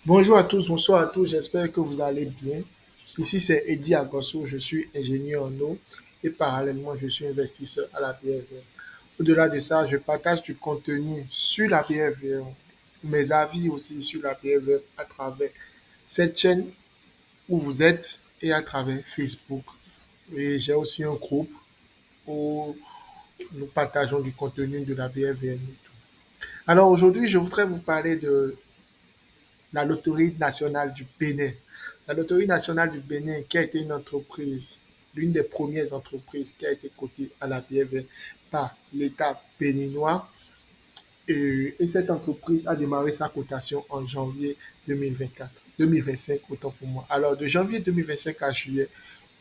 Bonjour à tous, bonsoir à tous, j'espère que vous allez bien. Ici c'est Eddie Agosso, je suis ingénieur en eau et parallèlement je suis investisseur à la BFM. Au-delà de ça, je partage du contenu sur la BFM, mes avis aussi sur la BFM à travers cette chaîne où vous êtes et à travers Facebook. Et j'ai aussi un groupe où nous partageons du contenu de la BFM. Alors aujourd'hui, je voudrais vous parler de la Loterie nationale du Bénin. La Loterie nationale du Bénin, qui a été une entreprise, l'une des premières entreprises qui a été cotée à la BFM par l'État béninois. Et cette entreprise a démarré sa cotation en janvier 2024, 2025, autant pour moi. Alors, de janvier 2025 à juillet,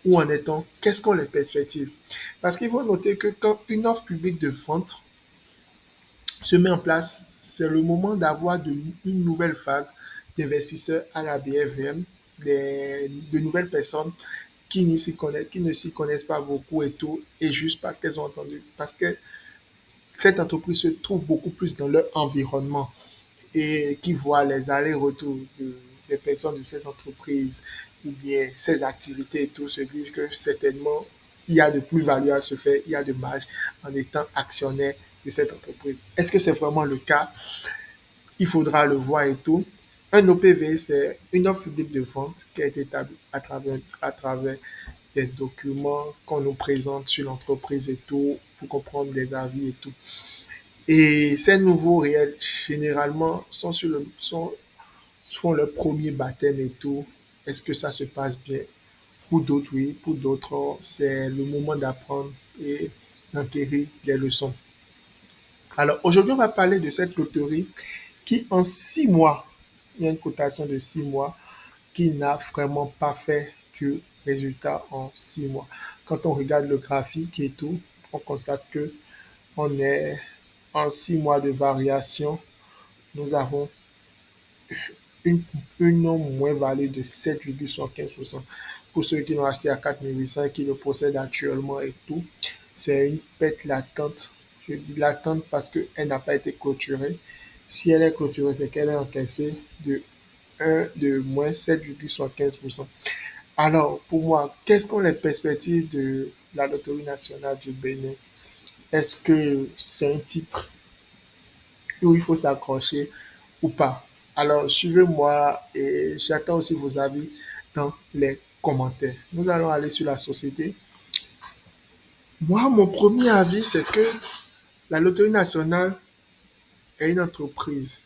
où en est-on? Quelles sont les perspectives? Parce qu'il faut noter que quand une offre publique de vente se met en place, c'est le moment d'avoir une nouvelle vague d'investisseurs à la BFM, de nouvelles personnes qui ne s'y connaissent pas beaucoup et tout, et juste parce qu'elles ont entendu, parce que cette entreprise se trouve beaucoup plus dans leur environnement et qui voient les allers-retours des personnes de ces entreprises ou bien ces activités et tout, se disent que certainement il y a de plus-value à se faire, il y a de marge en étant actionnaire de cette entreprise. Est-ce que c'est vraiment le cas? Il faudra le voir et tout. Un OPV, c'est une offre publique de vente qui a été établie à travers des documents qu'on nous présente sur l'entreprise et tout, pour comprendre des avis et tout. Et ces nouveaux réels, généralement, font leur premier baptême et tout. Est-ce que ça se passe bien? Pour d'autres, oui. Pour d'autres, c'est le moment d'apprendre et d'acquérir des leçons. Alors, aujourd'hui, on va parler de cette loterie qui, en 6 mois, il y a une cotation de 6 mois, qui n'a vraiment pas fait du résultat en 6 mois. Quand on regarde le graphique et tout, on constate que on est en 6 mois de variation. Nous avons une, une moins-value de 7,75%. Pour ceux qui l'ont acheté à 4 800 et qui le possèdent actuellement et tout, c'est une perte latente. Je dis latente parce qu'elle n'a pas été clôturée. Si elle est clôturée, c'est qu'elle est encaissée de moins 7,75%. Alors, pour moi, quelles sont les perspectives de la Loterie nationale du Bénin? Est-ce que c'est un titre où il faut s'accrocher ou pas? Alors, suivez-moi et j'attends aussi vos avis dans les commentaires. Nous allons aller sur la société. Moi, mon premier avis, c'est que la Loterie nationale est une entreprise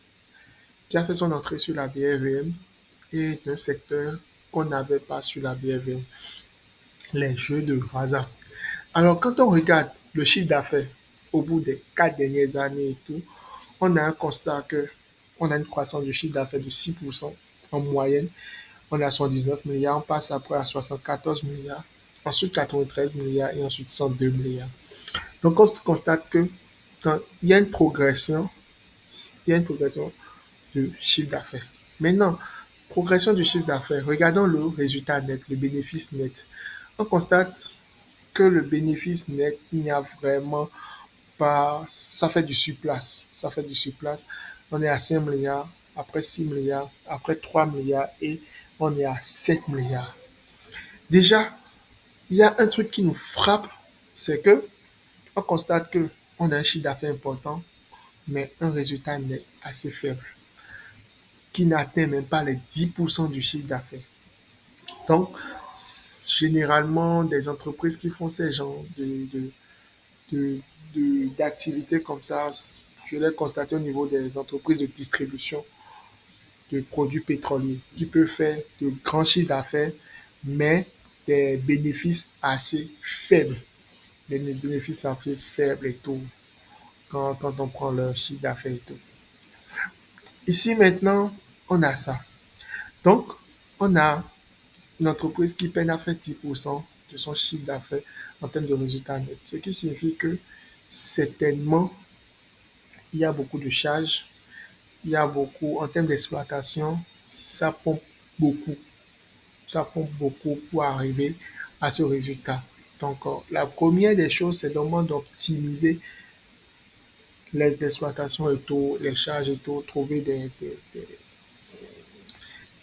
qui a fait son entrée sur la BRVM et d'un secteur qu'on n'avait pas sur la BRVM, les jeux de hasard. Alors, quand on regarde le chiffre d'affaires au bout des 4 dernières années et tout, on a un constat que on a une croissance du chiffre d'affaires de 6% en moyenne. On a 119 milliards, on passe après à 74 milliards, ensuite 93 milliards et ensuite 102 milliards. Donc, on constate que il y a une progression, il y a une progression du chiffre d'affaires. Maintenant, progression du chiffre d'affaires, regardons le résultat net, le bénéfice net. On constate que le bénéfice net, il n'y a vraiment pas, ça fait du surplace. Ça fait du surplace. On est à 5 milliards, après 6 milliards, après 3 milliards et on est à 7 milliards. Déjà, il y a un truc qui nous frappe, c'est que on constate que on a un chiffre d'affaires important, mais un résultat net assez faible, qui n'atteint même pas les 10% du chiffre d'affaires. Donc, généralement, des entreprises qui font ces genres de, d'activités comme ça, je l'ai constaté au niveau des entreprises de distribution de produits pétroliers, qui peuvent faire de grands chiffres d'affaires, mais des bénéfices assez faibles. Des bénéfices assez faibles et tout, quand on prend leur chiffre d'affaires et tout. Ici, maintenant, on a ça. Donc, on a une entreprise qui peine à faire 10% de son chiffre d'affaires en termes de résultats nets. Ce qui signifie que certainement, il y a beaucoup de charges, il y a beaucoup, en termes d'exploitation, ça pompe beaucoup. Ça pompe beaucoup pour arriver à ce résultat. Donc, la première des choses, c'est vraiment d'optimiser les exploitations et tout, les charges et tout, trouver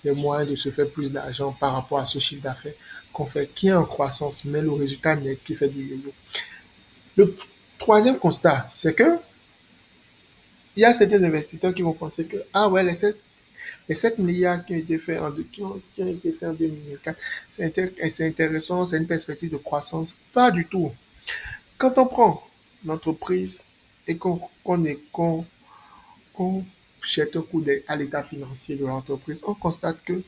des moyens de se faire plus d'argent par rapport à ce chiffre d'affaires qu'on fait, qui est en croissance, mais le résultat net qui fait du yo-yo. Le troisième constat, c'est que il y a certains investisseurs qui vont penser que, ah ouais, les 7 milliards qui ont été faits qui ont été faits en 2024, c'est intéressant, c'est une perspective de croissance. Pas du tout. Quand on prend l'entreprise et qu'on jette un coup d'œil à l'état financier de l'entreprise, on constate que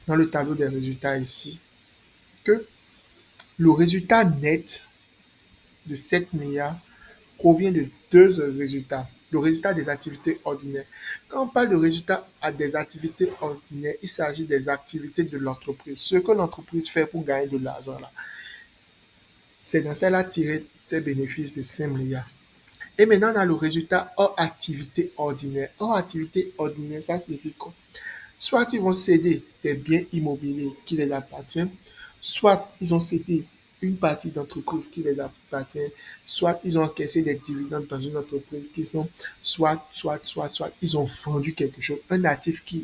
dans le tableau des résultats ici, que le résultat net de 7 milliards provient de deux résultats. Le résultat des activités ordinaires. Quand on parle de résultats des activités ordinaires, il s'agit des activités de l'entreprise. Ce que l'entreprise fait pour gagner de l'argent, là, c'est dans celle-là tirer ses bénéfices de 5 milliards. Et maintenant, on a le résultat hors activité ordinaire. Hors activité ordinaire, ça signifie quoi? Soit ils vont céder des biens immobiliers qui les appartiennent, soit ils ont cédé une partie d'entreprise qui les appartient, soit ils ont encaissé des dividendes dans une entreprise qui sont, soit ils ont vendu quelque chose, un actif qui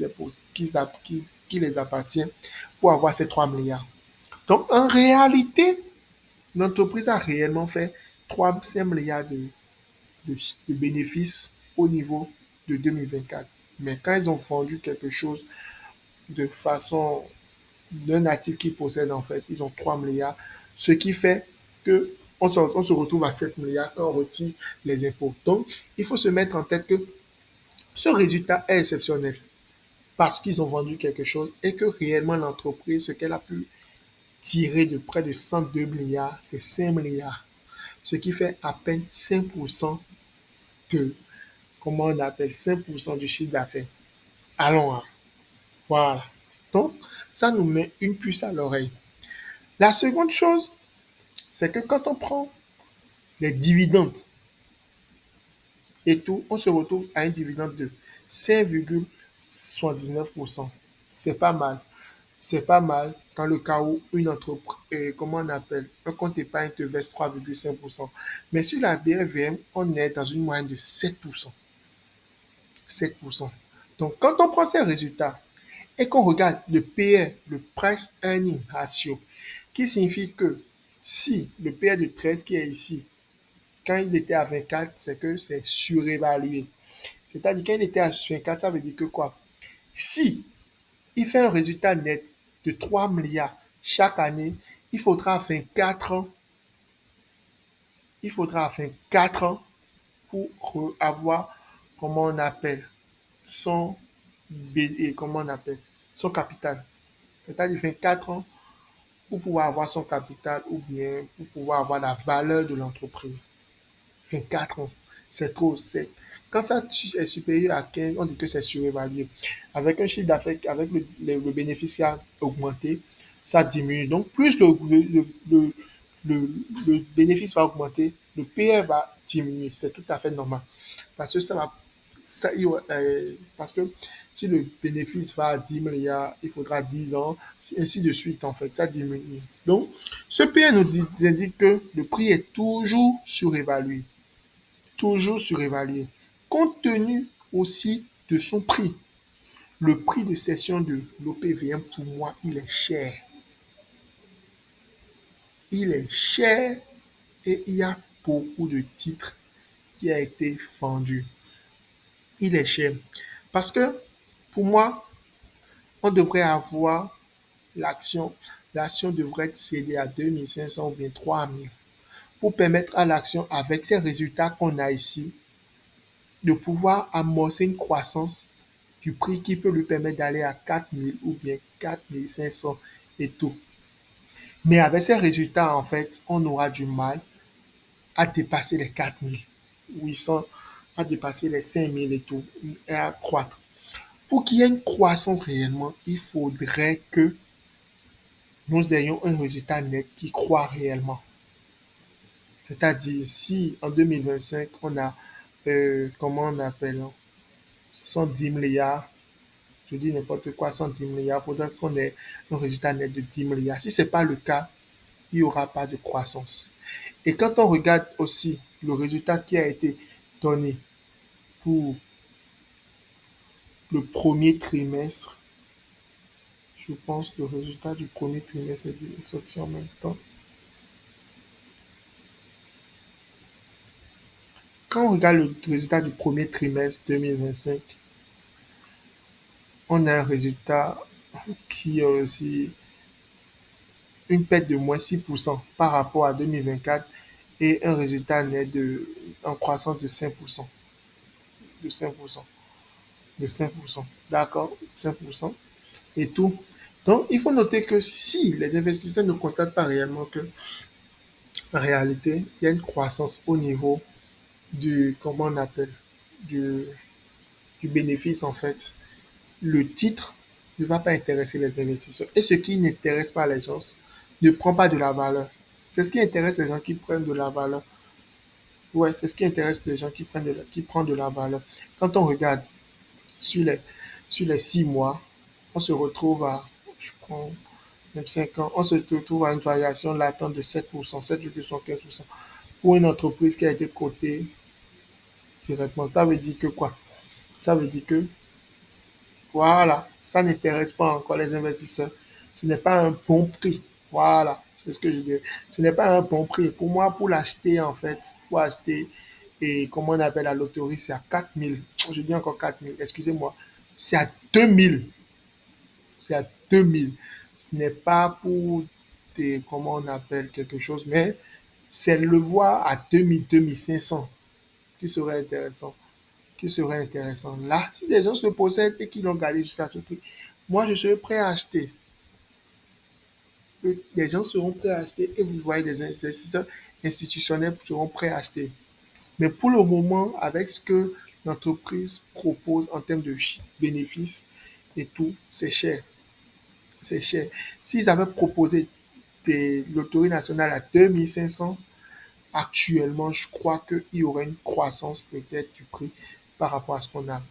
les appartient pour avoir ces 3 milliards. Donc, en réalité, l'entreprise a réellement fait 5 milliards de, de bénéfices au niveau de 2024. Mais quand ils ont vendu quelque chose de façon d'un actif qu'ils possèdent, en fait, ils ont 3 milliards, ce qui fait que on se retrouve à 7 milliards quand on retire les impôts. Donc, il faut se mettre en tête que ce résultat est exceptionnel parce qu'ils ont vendu quelque chose et que réellement l'entreprise, ce qu'elle a pu tirer de près de 102 milliards, c'est 5 milliards, ce qui fait à peine 5% de, comment on appelle, 5% du chiffre d'affaires. Allons, hein. Voilà. Donc, ça nous met une puce à l'oreille. La seconde chose, c'est que quand on prend les dividendes et tout, on se retrouve à un dividende de 5,79%. C'est pas mal. C'est pas mal dans le cas où une entreprise, comment on appelle, un compte épargne te verse 3,5%. Mais sur la BRVM, on est dans une moyenne de 7%. 7%. Donc, quand on prend ces résultats et qu'on regarde le PE, le Price Earning Ratio, qui signifie que si le PE de 13 qui est ici, quand il était à 24, c'est que c'est surévalué. C'est-à-dire quand il était à 24, ça veut dire que quoi? Si il fait un résultat net de 3 milliards chaque année, il faudra 24 ans, il faudra 24 ans pour avoir, comment on appelle, son, comment on appelle, son capital. C'est-à-dire 24 ans pour pouvoir avoir son capital ou bien pour pouvoir avoir la valeur de l'entreprise. 24 ans, c'est trop. Quand ça est supérieur à 15, on dit que c'est surévalué. Avec un chiffre d'affaires, avec le bénéfice qui a augmenté, ça diminue. Donc, plus le bénéfice va augmenter, le PR va diminuer. C'est tout à fait normal. Parce que ça va, parce que si le bénéfice va à 10 milliards, il faudra 10 ans, ainsi de suite, en fait, ça diminue. Donc, ce PR nous indique que le prix est toujours surévalué, compte tenu aussi de son prix. Le prix de cession de l'OPVM, pour moi, il est cher. Il est cher et il y a beaucoup de titres qui a été vendu. Il est cher. Parce que pour moi, on devrait avoir l'action. L'action devrait être cédée à 2500 ou bien 3000 pour permettre à l'action, avec ces résultats qu'on a ici, de pouvoir amorcer une croissance du prix qui peut lui permettre d'aller à 4000 ou bien 4500 et tout. Mais avec ces résultats, en fait, on aura du mal à dépasser les 4800, à dépasser les 5000 et tout, et à croître. Pour qu'il y ait une croissance réellement, il faudrait que nous ayons un résultat net qui croît réellement. C'est-à-dire, si en 2025, on a, comment on appelle, 110 milliards, je dis n'importe quoi, 110 milliards, il faudrait qu'on ait un résultat net de 10 milliards. Si ce n'est pas le cas, il n'y aura pas de croissance. Et quand on regarde aussi le résultat qui a été donné pour le premier trimestre. Je pense le résultat du premier trimestre est sorti en même temps. Quand on regarde le résultat du premier trimestre 2025, on a un résultat qui a aussi une perte de moins 6% par rapport à 2024 et un résultat net en croissance de 5%. De 5%. De 5%. D'accord? 5%. Et tout. Donc, il faut noter que si les investisseurs ne constatent pas réellement que, en réalité, il y a une croissance au niveau comment on appelle, du, du bénéfice, en fait, le titre ne va pas intéresser les investisseurs. Et ce qui n'intéresse pas les gens ne prend pas de la valeur. C'est ce qui intéresse les gens qui prennent de la valeur. Ouais, c'est ce qui intéresse les gens qui prennent de la valeur. Quand on regarde sur les, sur les 6 mois, on se retrouve à, je prends même 5 ans, on se retrouve à une variation latente de 7%, 7,75%. Pour une entreprise qui a été cotée directement, ça veut dire que quoi? Ça veut dire que voilà, ça n'intéresse pas encore les investisseurs. Ce n'est pas un bon prix. Voilà, c'est ce que je dis. Ce n'est pas un bon prix. Pour moi, pour l'acheter, en fait, pour acheter, et comment on appelle la loterie, c'est à 4 000. Je dis encore 4 000, excusez-moi. C'est à 2 000. C'est à 2 000. Ce n'est pas pour comment on appelle quelque chose, mais c'est le voir à 2 000, 2 500 qui serait intéressant. Qui serait intéressant. Là, si les gens se le possèdent et qu'ils l'ont gardé jusqu'à ce prix, moi, je serais prêt à acheter. Les gens seront prêts à acheter et vous voyez des investisseurs institutionnels seront prêts à acheter. Mais pour le moment, avec ce que l'entreprise propose en termes de bénéfices et tout, c'est cher. C'est cher. S'ils avaient proposé des loteries nationales à 2 500, actuellement, je crois qu'il y aurait une croissance peut-être du prix par rapport à ce qu'on a.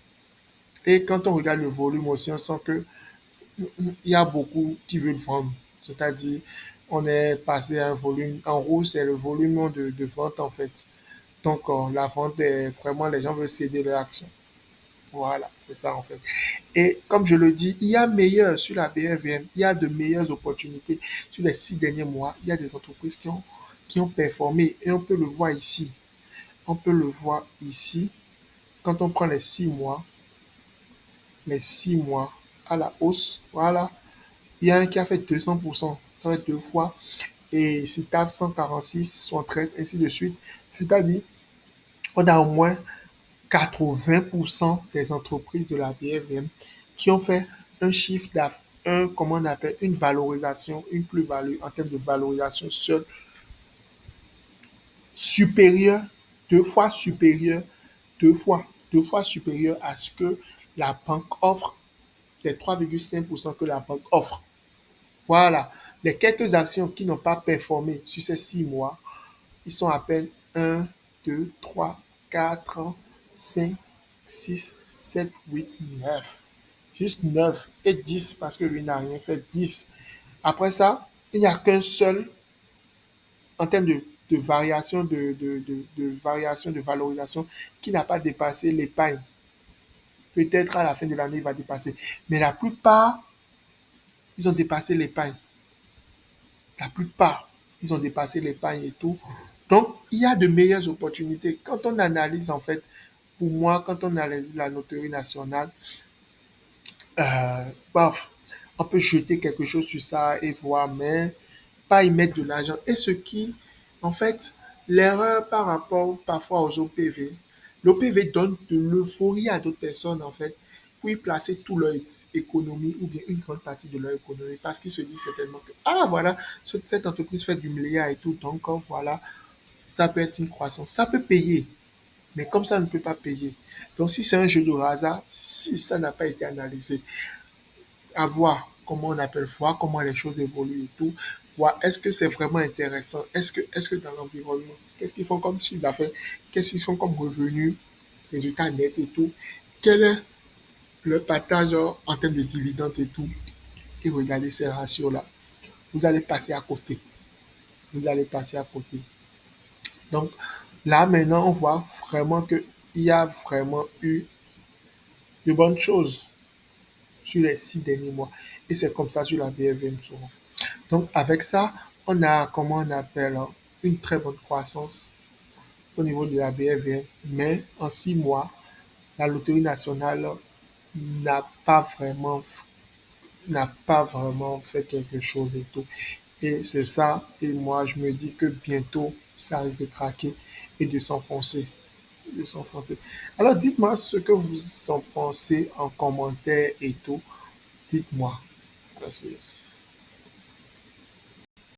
Et quand on regarde le volume aussi, on sent que il y a beaucoup qui veulent vendre. C'est-à-dire, on est passé à un volume. En rouge, c'est le volume de vente, en fait. Donc, la vente est vraiment, les gens veulent céder leur action. Voilà, c'est ça, en fait. Et comme je le dis, il y a meilleur sur la BRVM, il y a de meilleures opportunités. Sur les 6 derniers mois, il y a des entreprises qui ont performé. Et on peut le voir ici. On peut le voir ici. Quand on prend les 6 mois à la hausse, voilà, il y a un qui a fait 200%, ça fait 2 fois, et Citab 146, 113, ainsi de suite. C'est-à-dire, on a au moins 80% des entreprises de la BFM qui ont fait un chiffre d'affaires, comment on appelle, une valorisation, une plus-value en termes de valorisation seule supérieure, 2 fois supérieure, 2 fois supérieure à ce que la banque offre, des 3,5% que la banque offre. Voilà. Les quelques actions qui n'ont pas performé sur ces 6 mois, ils sont à peine 1, 2, 3, 4, 5, 6, 7, 8, 9. Juste 9 et 10 parce que lui n'a rien fait. 10. Après ça, il n'y a qu'un seul en termes de variation de variation de valorisation qui n'a pas dépassé l'épargne. Peut-être à la fin de l'année, il va dépasser. Mais la plupart, ils ont dépassé l'épargne. La plupart, ils ont dépassé l'épargne et tout. Donc, il y a de meilleures opportunités. Quand on analyse, en fait, pour moi, quand on analyse la loterie nationale, bof, on peut jeter quelque chose sur ça et voir, mais pas y mettre de l'argent. Et ce qui, en fait, l'erreur par rapport parfois aux OPV, l'OPV donne de l'euphorie à d'autres personnes, en fait, pour y placer toute leur économie ou bien une grande partie de leur économie parce qu'ils se disent certainement que, ah voilà, cette entreprise fait du milliard et tout, donc voilà, ça peut être une croissance. Ça peut payer, mais comme ça ne peut pas payer. Donc si c'est un jeu de hasard, si ça n'a pas été analysé, à voir comment on appelle, voir comment les choses évoluent et tout, voir est-ce que c'est vraiment intéressant, est-ce que dans l'environnement, qu'est-ce qu'ils font comme chiffre d'affaires, qu'est-ce qu'ils font comme revenu, résultat net et tout, quel est le partage en termes de dividendes et tout, et regardez ces ratios-là. Vous allez passer à côté. Vous allez passer à côté. Donc là, maintenant, on voit vraiment qu'il y a vraiment eu de bonnes choses. sur les 6 derniers mois. Et c'est comme ça sur la BFM souvent. Donc, avec ça, on a, comment on appelle, une très bonne croissance au niveau de la BFM. Mais en 6 mois, la Loterie nationale n'a pas vraiment, n'a pas vraiment fait quelque chose et tout. Et c'est ça. Et moi, je me dis que bientôt, ça risque de craquer et de s'enfoncer. De s'enfoncer. Alors, dites-moi ce que vous en pensez en commentaire et tout. Dites-moi. Merci.